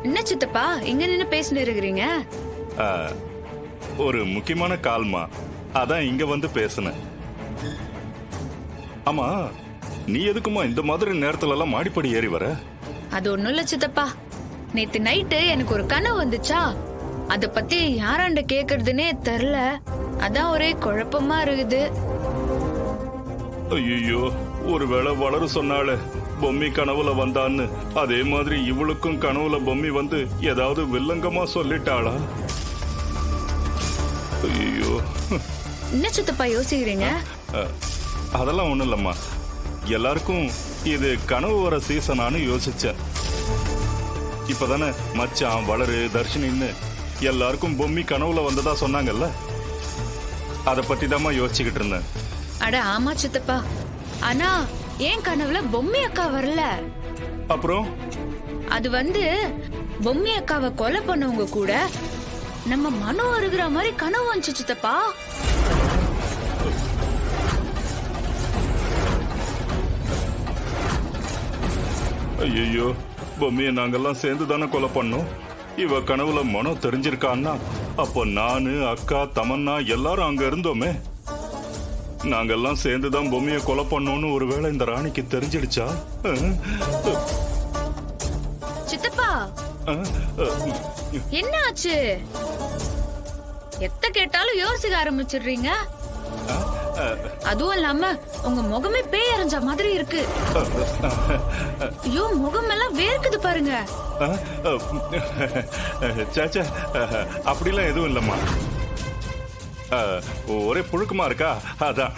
என்ன சித்தப்பா இங்க நின்னு பேசிட்டு இருக்கிறீங்க? ஒரு முக்கியமான கால்மா, அதான் இங்க வந்து பேசுனேன். ஆமா, நீ எதுக்குமா இந்த மாதிரி நேரத்துல எல்லாம் மாடிப்படி ஏறி வர? அது ஒண்ணும் இல்ல சித்தப்பா, நேத்து நைட்டு எனக்கு ஒரு கனவு வந்துச்சா, அத பத்தி யாராண்ட கேக்குறதுன்னே தெரியல. அதான் ஒரே குழப்பமா இருக்குது. ஐயோ, ஒருவேளை வளரு சொன்னால பொம்மி கனவுல வந்தான்னு அதே மாதிரி இவளுக்கும் கனவுல பொம்மி வந்து ஏதாவது வில்லங்கமா சொல்லிட்டாளா? ஐயோ, என்ன சித்தப்பா யோசிக்கிறீங்க? அதெல்லாம் ஒண்ணும் இல்லம்மா, எல்லாருக்கும் இது கனவு வர சீசனானு யோசிச்சேன். இப்பதானே மச்சான், வளரு, தர்ஷினின்னு எல்லாருக்கும் பொம்மி கனவுல வந்ததா சொன்னாங்கல்ல, அத பத்தி தாம்மா யோசிச்சுக்கிட்டு இருந்தேன். அட ஆமா சித்தப்பா, ஆனா ஏன் கனவுல பொம்மி அக்கா வரல. அப்புறம் அது வந்து பொம்மி அக்காவை கொலை பண்ணவங்க கூட நம்ம மனோ அருகிற மாதிரி கனவு வந்துச்சு சித்தப்பா. ஐயோ, பொம்மியை நாங்கெல்லாம் சேர்ந்து தானே கொலை பண்ணோம். இவ கனவுல மனோ தெரிஞ்சிருக்கான்னா அப்போ நானு, அக்கா, தமன்னா எல்லாரும் அங்க இருந்தோமே. நாங்கெல்லாம் சேர்ந்துதான் பொம்மியை கொலை பண்ணோம்னு ஒருவேளை இந்த ராணிக்கு தெரிஞ்சிடுச்சா? சித்தப்பா என்ன ஆச்சு? எத்த கேட்டாலும் யோசிக்க ஆரம்பிச்சிடுறீங்க. அதுவும் இல்லாம உங்க முகமே பேய் அரைஞ்ச மாதிரி இருக்கு. ஐயோ, முகம் எல்லாம் வேர்க்குது பாருங்க. சாச்சா, அப்படிலாம் எதுவும் இல்லம்மா, ஒரே புழுக்கமா இருக்கா. அதான்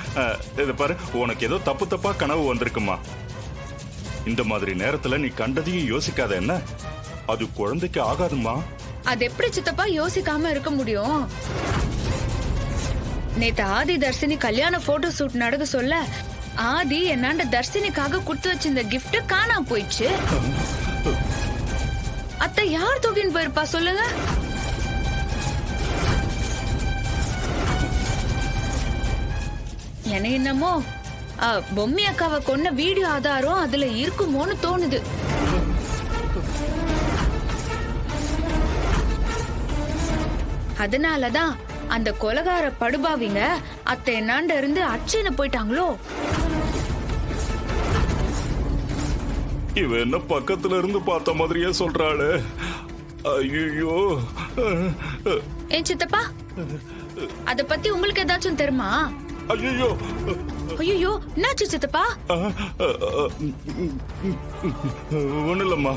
இது பாரு, உனக்கு ஏதோ தப்பு தப்பா கனவு வந்திருக்குமா. இந்த மாதிரி நேரத்துல நீ கண்டதையும் யோசிக்காத என்ன, அது குழந்தைக்கு ஆகாதுமா. அது எப்படி சித்தப்பா யோசிக்காம இருக்க முடியும்? நேத்து ஆதி தர்ஷினி கல்யாண போட்டோ ஷூட் நடக்க சொல்ல ஆதி என்னாண்ட தர்ஷினிக்காக குடுத்து வச்சிருந்த கிஃப்ட் காணாம போயிடுச்சு. அத்தை யார் தூக்கின்னு போயிருப்பா சொல்லுங்க? எனக்கு என்னமோ பொம்மி அக்காவை கொன்ன வீடியோ ஆதாரம் அதுல இருக்குமோன்னு தோணுது. அதனாலதான் அந்த கொலகார படுபாவிங்க அத்தை என்னாண்ட இருந்து அச்சின்னு போயிட்டாங்களோ. இவ என்ன பக்கத்துல இருந்து பார்த்த மாதிரியே சொல்றாளே. ஐயோ, ஏன் சித்தப்பா, அத பத்தி உங்களுக்கு ஏதாச்சும் தெரியுமா? ஐயோ ஐயோ, என்னாச்சு சித்தப்பா? ஒண்ணு இல்லம்மா.